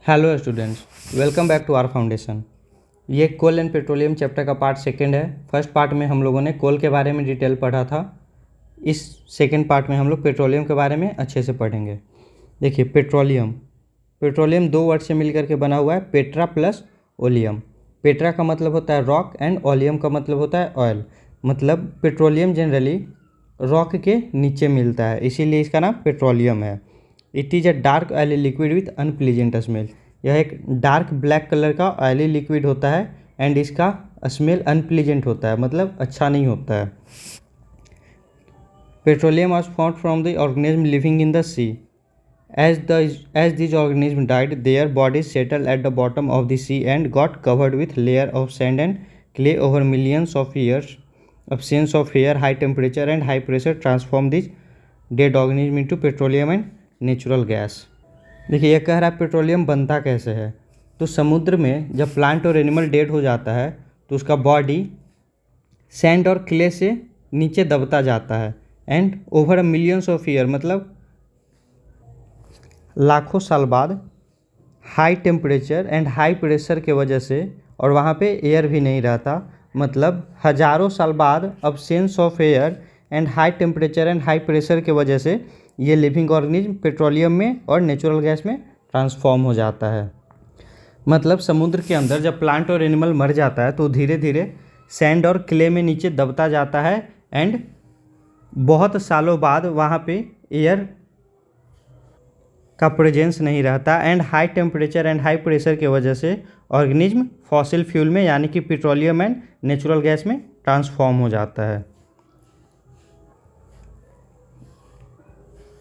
Hello students, welcome back to our foundation. ये coal and petroleum chapter का part second है। First part में हम लोगों ने कोल के बारे में डिटेल पढ़ा था। इस सेकंड पार्ट में हम लोग पेट्रोलियम के बारे में अच्छे से पढ़ेंगे। देखिए, पेट्रोलियम दो वर्ड से मिलकर के बना हुआ है, पेट्रा प्लस ओलियम। पेट्रा का मतलब होता है रॉक एंड ओलियम का मतलब होता है ऑयल। मतलब पेट्रोलियम जनरली रॉक के नीचे मिलता है, इसीलिए इसका नाम पेट्रोलियम है। It is a dark oily liquid with unpleasant smell. यह एक डार्क ब्लैक कलर का ऑयली लिक्विड होता है एंड इसका स्मेल अनप्लीजेंट होता है, मतलब अच्छा नहीं होता है। Petroleum was found from the organism living in the sea. As these organisms died, their bodies settled at the bottom of the sea and got covered with layer of sand and clay over millions of years. Absence of air, high temperature and high pressure transformed these dead organisms into petroleum and natural gas. देखिए, यह कह रहा है petroleum बनता कैसे है। तो समुद्र में जब प्लांट और एनिमल डेड हो जाता है तो उसका बॉडी सैंड और क्ले से नीचे दबता जाता है and over millions of year, मतलब लाखों साल बाद high temperature and high pressure के वजह से, और वहाँ पे एयर भी नहीं रहता, मतलब हज़ारों साल बाद absence of air and high temperature and high pressure के वजह से ये लिविंग ऑर्गेनिज्म पेट्रोलियम में और नेचुरल गैस में ट्रांसफॉर्म हो जाता है। मतलब समुद्र के अंदर जब प्लांट और एनिमल मर जाता है तो धीरे धीरे सैंड और क्ले में नीचे दबता जाता है एंड बहुत सालों बाद वहाँ पे एयर का प्रेजेंस नहीं रहता and high temperature and high pressure के वजह से ऑर्गेनिज्म फॉसिल फ्यूल में यानी कि पेट्रोलियम एंड नेचुरल गैस में ट्रांसफॉर्म हो जाता है।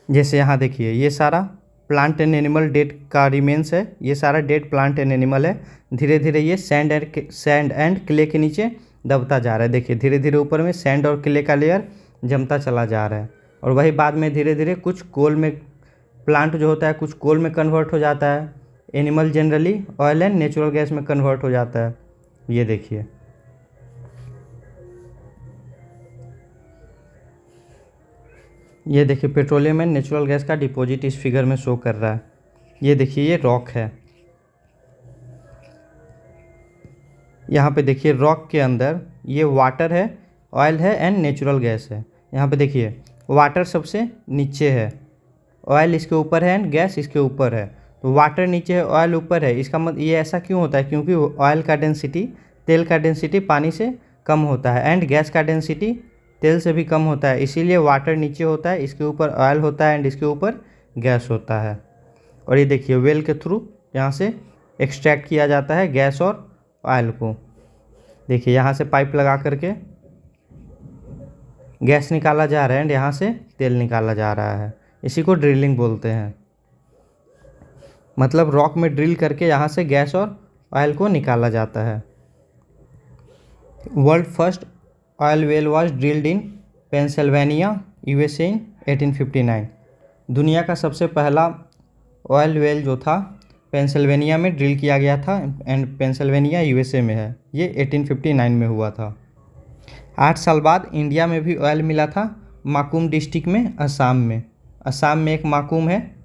जैसे यहाँ देखिए, ये सारा प्लांट एंड एनिमल डेड का रिमेन्स है, ये सारा डेड प्लांट एंड एनिमल है। धीरे धीरे ये सैंड एंड क्ले के नीचे दबता जा रहा है। देखिए, धीरे धीरे ऊपर में सैंड और क्ले का लेयर जमता चला जा रहा है और वही बाद में धीरे धीरे कुछ कोल में, प्लांट जो होता है कुछ कोल में कन्वर्ट हो जाता है, animal generally oil and natural gas में कन्वर्ट हो जाता है। ये देखिए, पेट्रोलियम एंड नेचुरल गैस का डिपॉजिट इस फिगर में शो कर रहा है। ये देखिए, ये रॉक है। यहाँ पे देखिए, रॉक के अंदर ये वाटर है, ऑयल है एंड नेचुरल गैस है। यहाँ पे देखिए, वाटर सबसे नीचे है, ऑयल इसके ऊपर है एंड गैस इसके ऊपर है। तो वाटर नीचे है, ऑयल ऊपर है। इसका मतलब ये ऐसा क्यों होता है? क्योंकि ऑयल का डेंसिटी, तेल का डेंसिटी पानी से कम होता है एंड गैस का डेंसिटी तेल से भी कम होता है, इसीलिए वाटर नीचे होता है, इसके ऊपर ऑयल होता है एंड इसके ऊपर गैस होता है। और ये देखिए, वेल के थ्रू यहाँ से एक्सट्रैक्ट किया जाता है गैस और ऑयल को। देखिए, यहाँ से पाइप लगा करके गैस निकाला जा रहा है एंड यहाँ से तेल निकाला जा रहा है। इसी को ड्रिलिंग बोलते हैं। मतलब रॉक में ड्रिल करके यहाँ से गैस और ऑयल को निकाला जाता है। World first oil well was drilled in Pennsylvania, USA in 1859। दुनिया का सबसे पहला ऑयल वेल जो था पेंसिल्वेनिया में ड्रिल किया गया था एंड पेंसिल्वेनिया यूएसए में है। ये 1859 में हुआ था। 8 साल बाद इंडिया में भी ऑयल मिला था, माकुम डिस्ट्रिक्ट में, असम में। असम में एक माकुम है,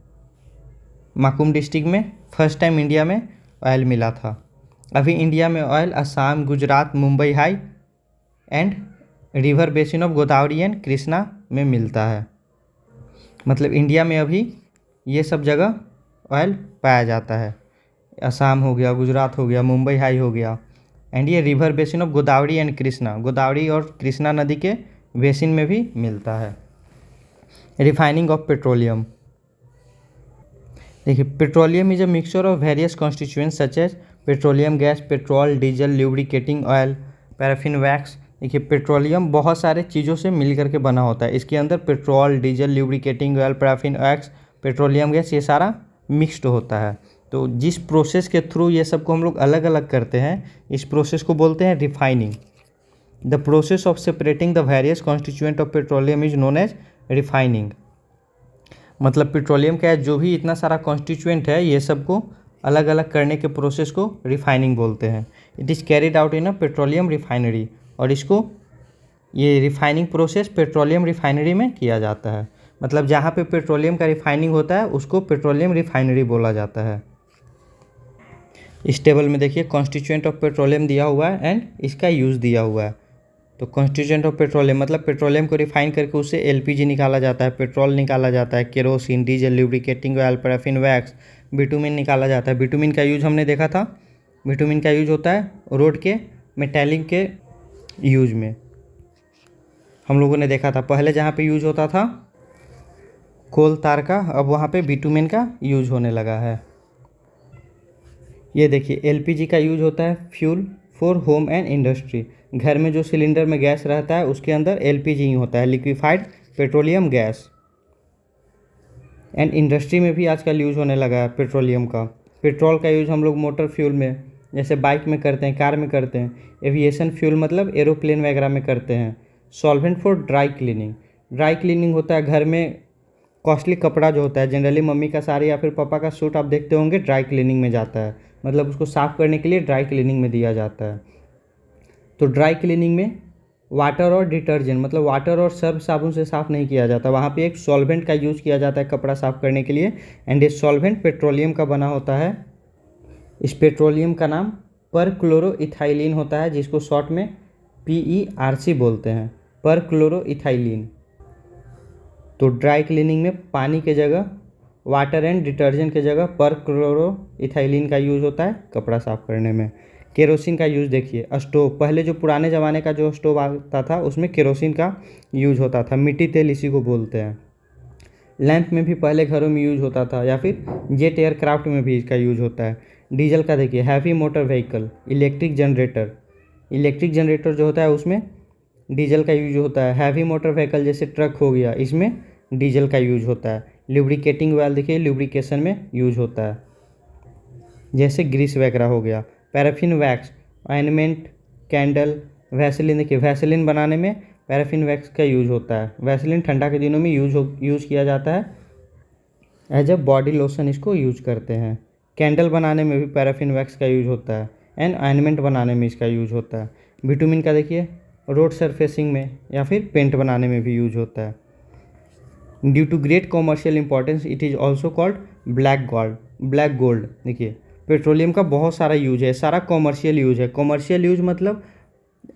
माकुम डिस्ट्रिक्ट में फर्स्ट टाइम इंडिया में ऑयल मिला था। अभी इंडिया में oil Assam, Gujarat, Mumbai high and river basin of Godavari and Krishna में मिलता है। मतलब इंडिया में अभी ये सब जगह ऑयल पाया जाता है। असम हो गया, गुजरात हो गया, मुंबई हाई हो गया एंड ये river basin of Godavari and Krishna, Godavari और कृष्णा नदी के बेसिन में भी मिलता है। Refining of petroleum. देखिए, petroleum is a mixture of various constituents such as petroleum gas, petrol, diesel, lubricating oil, paraffin wax. देखिए, पेट्रोलियम बहुत सारे चीज़ों से मिल करके बना होता है। इसके अंदर petrol, diesel, lubricating oil, paraffin wax, petroleum gas, ये सारा मिक्स्ड होता है। तो जिस प्रोसेस के थ्रू ये सबको हम लोग अलग अलग करते हैं, इस प्रोसेस को बोलते हैं refining. The process of separating the various constituent of petroleum is known as refining. मतलब पेट्रोलियम का जो भी इतना सारा कॉन्स्टिट्यूएंट है, ये सबको अलग अलग करने के प्रोसेस को रिफाइनिंग बोलते हैं। It is carried out in a petroleum refinery, और इसको, ये रिफाइनिंग प्रोसेस पेट्रोलियम रिफाइनरी में किया जाता है। मतलब जहाँ पे पेट्रोलियम का रिफाइनिंग होता है उसको पेट्रोलियम रिफाइनरी बोला जाता है। इस टेबल में देखिए कॉन्स्टिट्यूएंट ऑफ पेट्रोलियम दिया हुआ है एंड इसका यूज़ दिया हुआ है। तो कॉन्स्टिट्यूएंट ऑफ पेट्रोलियम मतलब पेट्रोलियम को रिफाइन करके उससे एलपीजी निकाला जाता है, पेट्रोल निकाला जाता है, kerosene, diesel, lubricating oil, paraffin wax, bitumen निकाला जाता है। बिटुमिन का यूज़ हमने देखा था, बिटुमिन का यूज़ होता है रोड के मेटालिक के यूज में, हम लोगों ने देखा था। पहले जहाँ पे यूज होता था कोल तार का, अब वहाँ पे बिटुमिन का यूज होने लगा है। ये देखिए एलपीजी का यूज होता है fuel for home and industry. घर में जो सिलेंडर में गैस रहता है उसके अंदर एलपीजी ही होता है, liquefied petroleum gas. And industry में भी आजकल यूज़ होने लगा है पेट्रोलियम का। पेट्रोल का यूज़ हम लोग मोटर फ्यूल में जैसे बाइक में करते हैं, कार में करते हैं। एविएशन फ्यूल मतलब एरोप्लेन वगैरह में करते हैं। Solvent for dry cleaning, dry cleaning होता है घर में कॉस्टली कपड़ा जो होता है, जनरली मम्मी का साड़ी या फिर पापा का सूट आप देखते होंगे ड्राई क्लीनिंग में जाता है, मतलब उसको साफ़ करने के लिए ड्राई क्लीनिंग में दिया जाता है। तो ड्राई क्लीनिंग में वाटर और डिटर्जेंट मतलब वाटर और सर्फ साबुन से साफ़ नहीं किया जाता, वहाँ पे एक सॉल्वेंट का यूज़ किया जाता है कपड़ा साफ़ करने के लिए। एंड ये सॉल्वेंट पेट्रोलियम का बना होता है। इस पेट्रोलियम का नाम परक्लोरोइथाइलिन होता है, जिसको शॉर्ट में PERC बोलते हैं, परक्लोरोइथाइलिन। तो ड्राई क्लीनिंग में पानी के जगह वाटर एंड डिटर्जेंट के जगह परक्लोरोइथाइलिन का यूज़ होता है कपड़ा साफ़ करने में। केरोसिन का यूज़ देखिए, स्टोव, पहले जो पुराने ज़माने का जो स्टोव आता था उसमें केरोसिन का यूज़ होता था, मिट्टी तेल इसी को बोलते हैं। लैंप में भी पहले घरों में यूज़ होता था, या फिर जेट एयरक्राफ्ट में भी इसका यूज़ होता है। डीजल का देखिए heavy motor vehicle, electric generator, electric generator जो होता है उसमें डीजल का यूज होता है। हैवी मोटर व्हीकल जैसे ट्रक हो गया, इसमें डीजल का यूज होता है। लुब्रिकेटिंग ऑयल देखिए लुब्रिकेशन में यूज होता है, जैसे ग्रीस वगैरह हो गया। Paraffin wax, ointment, candle, Vaseline, देखिए वैसलीन बनाने में पैराफिन वैक्स का यूज होता है। वैसलीन ठंडा के दिनों में यूज़ किया जाता है, एज अ बॉडी लोशन इसको यूज करते हैं। कैंडल बनाने में भी पैराफिन वैक्स का यूज होता है एंड ऑइंटमेंट बनाने में इसका यूज होता है। विटामिन का देखिए रोड सरफेसिंग में या फिर पेंट बनाने में भी यूज होता है। Due to great commercial importance it is also called black gold, black gold. देखिए पेट्रोलियम का बहुत सारा यूज है, सारा कॉमर्शियल यूज है। कॉमर्शियल यूज मतलब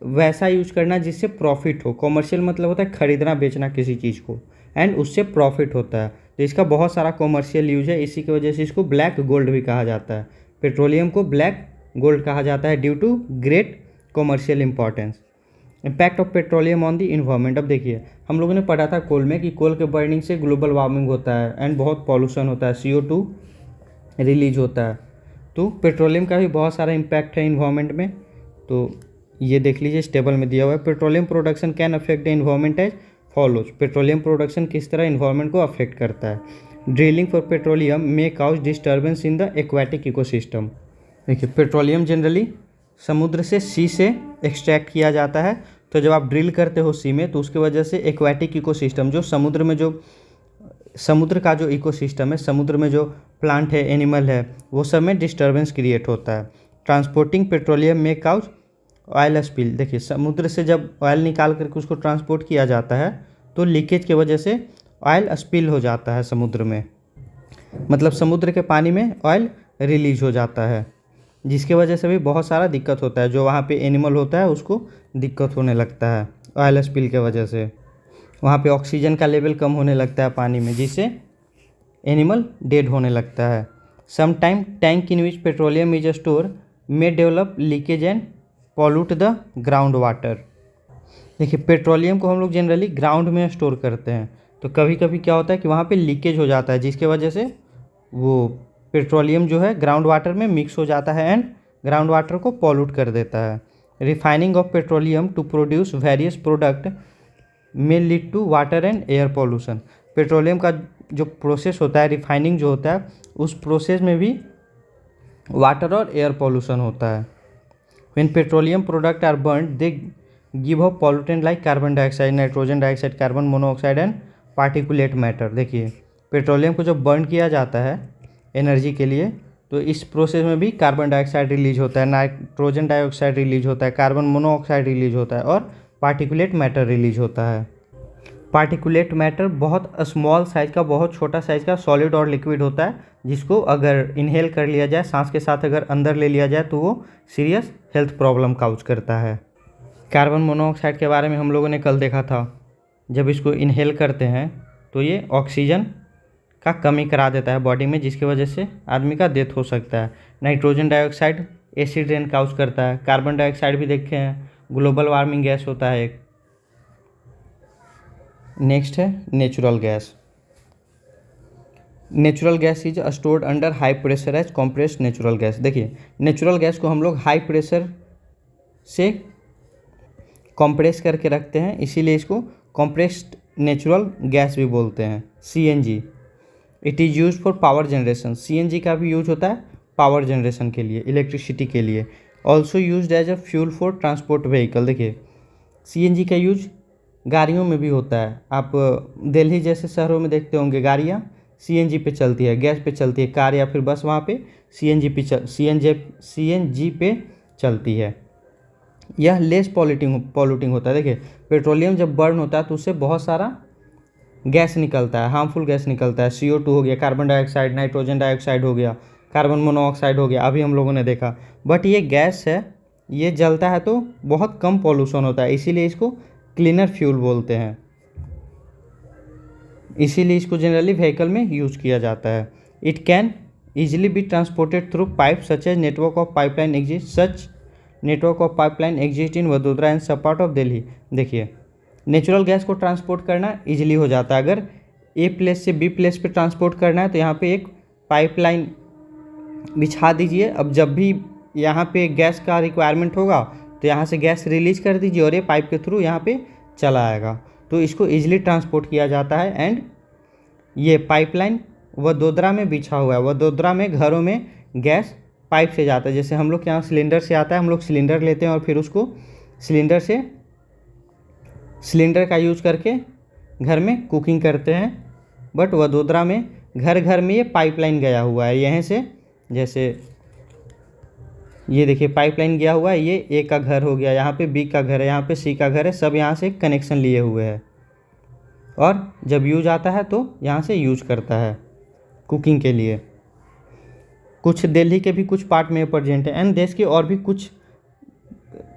वैसा यूज करना जिससे प्रॉफिट हो। कॉमर्शियल मतलब होता है खरीदना बेचना किसी चीज़ को, एंड उससे प्रॉफिट होता है। तो इसका बहुत सारा कॉमर्शियल यूज है, इसी की वजह से इसको ब्लैक गोल्ड भी कहा जाता है। पेट्रोलियम को ब्लैक गोल्ड कहा जाता है due to great commercial importance. Impact of petroleum on the environment, अब देखिए हम लोगों ने पढ़ा था कोल में कि कोल के बर्निंग से ग्लोबल वार्मिंग होता है एंड बहुत पॉल्यूशन होता है, CO2 रिलीज होता है। तो पेट्रोलियम का भी बहुत सारा इम्पैक्ट है इन्वायरमेंट में। तो ये देख लीजिए इस टेबल में दिया हुआ है। Petroleum production can affect the environment as follows, petroleum production किस तरह इन्वायरमेंट को अफेक्ट करता है। Drilling for petroleum may cause disturbance in the aquatic ecosystem. देखिए पेट्रोलियम जनरली समुद्र से सी से एक्सट्रैक्ट किया जाता है, तो जब आप ड्रिल करते हो सी में तो उसकी वजह से एक्वाटिक इकोसिस्टम जो समुद्र में जो समुद्र का जो इकोसिस्टम है, समुद्र में जो प्लांट है, एनिमल है, वो सब में डिस्टर्बेंस क्रिएट होता है। ट्रांसपोर्टिंग पेट्रोलियम में काउज ऑयल स्पिल, देखिए समुद्र से जब ऑयल निकाल करके उसको ट्रांसपोर्ट किया जाता है तो लीकेज की वजह से ऑयल स्पिल हो जाता है समुद्र में, मतलब समुद्र के पानी में ऑयल रिलीज हो जाता है, जिसके वजह से भी बहुत सारा दिक्कत होता है। जो वहाँ पे एनिमल होता है उसको दिक्कत होने लगता है ऑयल स्पिल के वजह से। वहाँ पे ऑक्सीजन का लेवल कम होने लगता है पानी में, जिससे एनिमल डेड होने लगता है। Some time tank in which petroleum is store may develop leakage and pollute the ground water. देखिए पेट्रोलियम को हम लोग जनरली ग्राउंड में स्टोर करते हैं, तो कभी कभी क्या होता है कि वहाँ पे लीकेज हो जाता है, जिसके वजह से वो पेट्रोलियम जो है ग्राउंड वाटर में मिक्स हो जाता है एंड ग्राउंड वाटर को पॉल्यूट कर देता है। Refining of petroleum to produce various product may lead to water and air pollution. Petroleum का जो प्रोसेस होता है, रिफाइनिंग जो होता है, उस प्रोसेस में भी वाटर और एयर पॉल्यूशन होता है। When petroleum product are burn they give a pollutant like carbon dioxide, nitrogen dioxide, carbon monoxide and particulate matter. देखिए पेट्रोलियम को जब बर्न किया जाता है एनर्जी के लिए, तो इस प्रोसेस में भी कार्बन डाइऑक्साइड रिलीज होता है, नाइट्रोजन डाइऑक्साइड रिलीज होता है, कार्बन मोनोऑक्साइड रिलीज होता है और पार्टिकुलेट मैटर रिलीज होता है। पार्टिकुलेट मैटर बहुत स्मॉल साइज का, बहुत छोटा साइज का सॉलिड और लिक्विड होता है, जिसको अगर इनहेल कर लिया जाए, सांस के साथ अगर अंदर ले लिया जाए तो वो सीरियस हेल्थ प्रॉब्लम काउज करता है। कार्बन मोनोऑक्साइड के बारे में हम लोगों ने कल देखा था, जब इसको इनहेल करते हैं तो ये ऑक्सीजन का कमी करा देता है बॉडी में, जिसकी वजह से आदमी का डेथ हो सकता है। Nitrogen dioxide acid rain cause करता है। कार्बन डाइऑक्साइड भी देखे हैं, ग्लोबल वार्मिंग गैस होता है एक। नेक्स्ट है natural gas. Natural gas is stored under high pressure as compressed natural gas. देखिए, नेचुरल गैस को हम लोग हाई प्रेशर से कंप्रेस करके रखते हैं, इसीलिए इसको कंप्रेस्ड नेचुरल गैस भी बोलते हैं। CNG, it is use for power generation. CNG का भी यूज होता है पावर जनरेशन के लिए, इलेक्ट्रिसिटी के लिए। Also used as a fuel for transport vehicle. देखिए, सीएनजी का यूज गाड़ियों में भी होता है। आप दिल्ली जैसे शहरों में देखते होंगे गाड़ियाँ सीएनजी पे चलती है, गैस पे चलती है, कार या फिर बस वहाँ पे सीएनजी पे चलती है। यह लेस पॉल्यूटिंग होता है। देखिए, पेट्रोलियम जब बर्न होता है तो उससे बहुत सारा गैस निकलता है, हार्मफुल गैस निकलता है। CO2 हो गया, कार्बन डाइऑक्साइड, नाइट्रोजन डाइऑक्साइड हो गया, कार्बन मोनोऑक्साइड हो गया, अभी हम लोगों ने देखा। बट ये गैस है, ये जलता है तो बहुत कम पॉल्यूशन होता है, इसीलिए इसको क्लीनर फ्यूल बोलते हैं। इसीलिए इसको जनरली व्हीकल में यूज किया जाता है। It can easily be transported through pipe such as network of pipeline exist such network of pipeline exist in Vadodara and some part of Delhi. देखिए, नेचुरल गैस को ट्रांसपोर्ट करना इजीली हो जाता है। अगर ए प्लेस से बी प्लेस पे transport करना है तो यहाँ पे एक पाइपलाइन बिछा दीजिए। अब जब भी यहाँ पे गैस का रिक्वायरमेंट होगा तो यहाँ से गैस रिलीज कर दीजिए और ये पाइप के थ्रू यहाँ पे चला आएगा, तो इसको ईजिली ट्रांसपोर्ट किया जाता है। एंड ये पाइपलाइन वडोदरा में बिछा हुआ है। वडोदरा में घरों में गैस पाइप से जाता है, जैसे हम लोग के यहाँ सिलेंडर से आता है, हम लोग सिलेंडर लेते हैं और फिर उसको सिलेंडर का यूज करके घर में कुकिंग करते हैं। बट वडोदरा में घर घर में ये पाइपलाइन गया हुआ है, यहाँ से जैसे ये देखिए पाइपलाइन गया हुआ है, ये ए का घर हो गया, यहाँ पे बी का घर है, यहाँ पे सी का घर है, सब यहाँ से कनेक्शन लिए हुए हैं और जब यूज आता है तो यहाँ से यूज करता है कुकिंग के लिए। कुछ दिल्ली के भी कुछ पार्ट में प्रेजेंट है एंड देश के और भी कुछ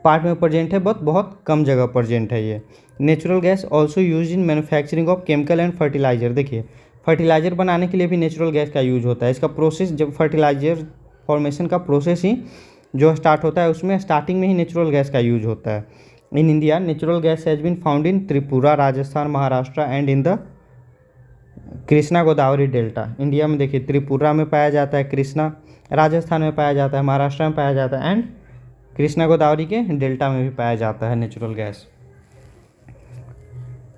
पार्ट में प्रेजेंट है, बहुत कम जगह प्रेजेंट है ये। Natural gas also use in manufacturing of chemical and fertilizer. देखिए, फर्टिलाइजर बनाने के लिए भी नेचुरल गैस का यूज होता है। इसका प्रोसेस, जब फर्टिलाइजर फॉर्मेशन का प्रोसेस ही जो स्टार्ट होता है उसमें स्टार्टिंग में ही नेचुरल गैस का यूज होता है। In India natural gas has been found in Tripura, Rajasthan, Maharashtra and in the Krishna Godavari delta. India में देखिए त्रिपुरा में पाया जाता है, कृष्णा राजस्थान में पाया जाता है, महाराष्ट्र में पाया जाता है एंड कृष्णा गोदावरी के डेल्टा में भी पाया जाता है नेचुरल गैस।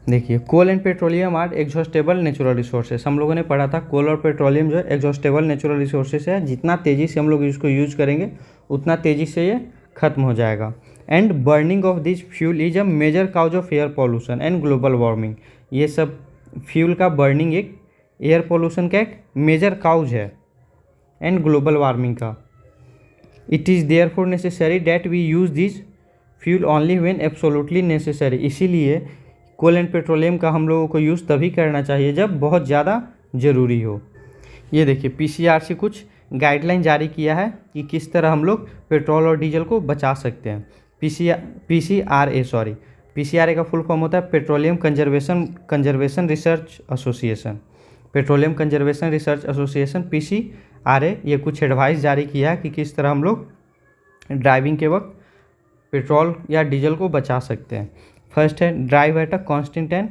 देखिए, coal and petroleum are exhaustible natural resources. हम लोगों ने पढ़ा था कोल और पेट्रोलियम जो है एग्जॉस्टेबल नेचुरल रिसोर्सेस है, जितना तेज़ी से हम लोग इसको यूज करेंगे उतना तेज़ी से ये खत्म हो जाएगा। And burning of this fuel is a major cause of air pollution and global warming. ये सब फ्यूल का बर्निंग एक एयर पॉल्यूशन का एक मेजर काउज है एंड ग्लोबल वार्मिंग का। It is therefore necessary that we use this fuel only when absolutely necessary. इसीलिए coal and petroleum का हम लोगों को यूज़ तभी करना चाहिए जब बहुत ज़्यादा ज़रूरी हो। ये देखिए, पीसीआर से कुछ गाइडलाइन जारी किया है कि किस तरह हम लोग पेट्रोल और डीजल को बचा सकते हैं। पीसीआरए का फुल फॉर्म होता है petroleum conservation research association. Petroleum conservation research association PCRA ये कुछ एडवाइस जारी किया है कि किस तरह हम लोग ड्राइविंग के वक्त पेट्रोल या डीजल को बचा सकते हैं। फर्स्ट है drive at a constant and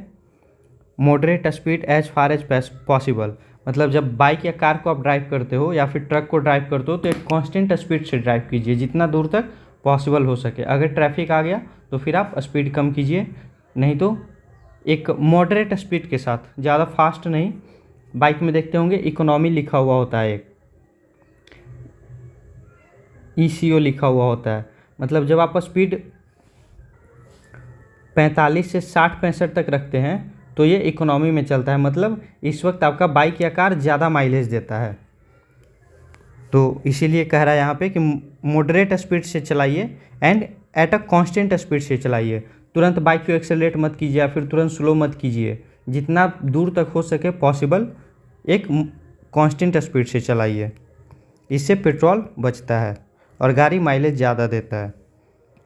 moderate speed as far as possible. मतलब जब बाइक या कार को आप ड्राइव करते हो या फिर ट्रक को ड्राइव करते हो तो एक कांस्टेंट स्पीड से ड्राइव कीजिए जितना दूर तक पॉसिबल हो सके। अगर ट्रैफिक आ गया तो फिर आप स्पीड कम कीजिए, नहीं तो एक मॉडरेट स्पीड के साथ, ज़्यादा फास्ट नहीं। बाइक में देखते होंगे इकोनॉमी लिखा हुआ होता है, एक ECO लिखा हुआ होता है। मतलब जब आप स्पीड 45 से 60-65 तक रखते हैं तो ये इकोनॉमी में चलता है, मतलब इस वक्त आपका बाइक या कार ज़्यादा माइलेज देता है। तो इसीलिए कह रहा है यहाँ पे कि मॉडरेट स्पीड से चलाइए and eight a constant speed से चलाइए। तुरंत बाइक को एक्सेलरेट मत कीजिए या फिर तुरंत स्लो मत कीजिए। जितना दूर तक हो सके पॉसिबल एक कांस्टेंट स्पीड से चलाइए, इससे पेट्रोल बचता है और गाड़ी माइलेज ज़्यादा देता है।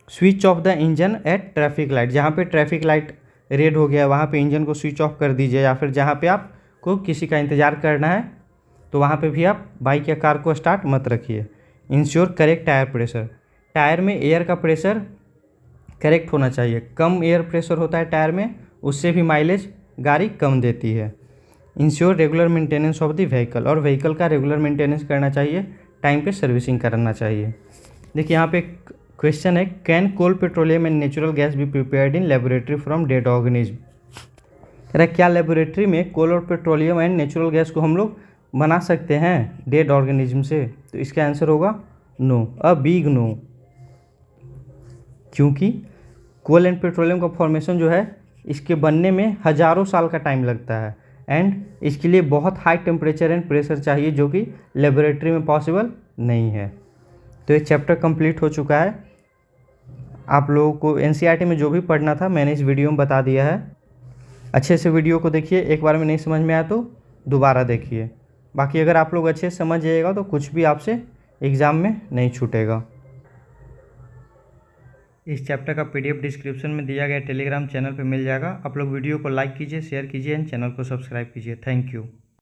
Switch off the engine at traffic light, जहाँ पे ट्रैफिक लाइट रेड हो गया वहाँ पे इंजन को स्विच ऑफ कर दीजिए, या फिर जहाँ पे आपको किसी का इंतज़ार करना है तो वहाँ पे भी आप बाइक या कार को स्टार्ट मत रखिए। Ensure correct tyre pressure, tyre में एयर का प्रेशर करेक्ट होना चाहिए। कम एयर प्रेशर होता है टायर में, उससे भी माइलेज गाड़ी कम देती है। Ensure regular maintenance of the vehicle, और व्हीकल का रेगुलर मेंटेनेंस करना चाहिए, टाइम पे सर्विसिंग करना चाहिए। देखिए यहाँ पे क्वेश्चन है, can coal petroleum and natural gas be prepared in laboratory from dead organism. कह रहा है क्या लेबोरेटरी में कोल और पेट्रोलियम एंड नेचुरल गैस को हम लोग बना सकते हैं डेड ऑर्गेनिज्म से? तो इसका आंसर होगा नो, अ बिग नो, क्योंकि कोल एंड पेट्रोलियम का फॉर्मेशन जो है इसके बनने में हज़ारों साल का टाइम लगता है, एंड इसके लिए बहुत हाई टेम्परेचर एंड प्रेशर चाहिए जो कि लेबोरेटरी में पॉसिबल नहीं है। तो ये चैप्टर कंप्लीट हो चुका है। आप लोगों को एनसीईआरटी में जो भी पढ़ना था मैंने इस वीडियो में बता दिया है। अच्छे से वीडियो को देखिए, एक बार में नहीं समझ में आया तो दोबारा देखिए। बाकी अगर आप लोग अच्छे से समझ जाइएगा तो कुछ भी आपसे एग्ज़ाम में नहीं छूटेगा। इस चैप्टर का PDF डिस्क्रिप्शन में दिया गया टेलीग्राम चैनल पे मिल जाएगा। आप लोग वीडियो को लाइक कीजिए, शेयर कीजिए एंड चैनल को सब्सक्राइब कीजिए। Thank you.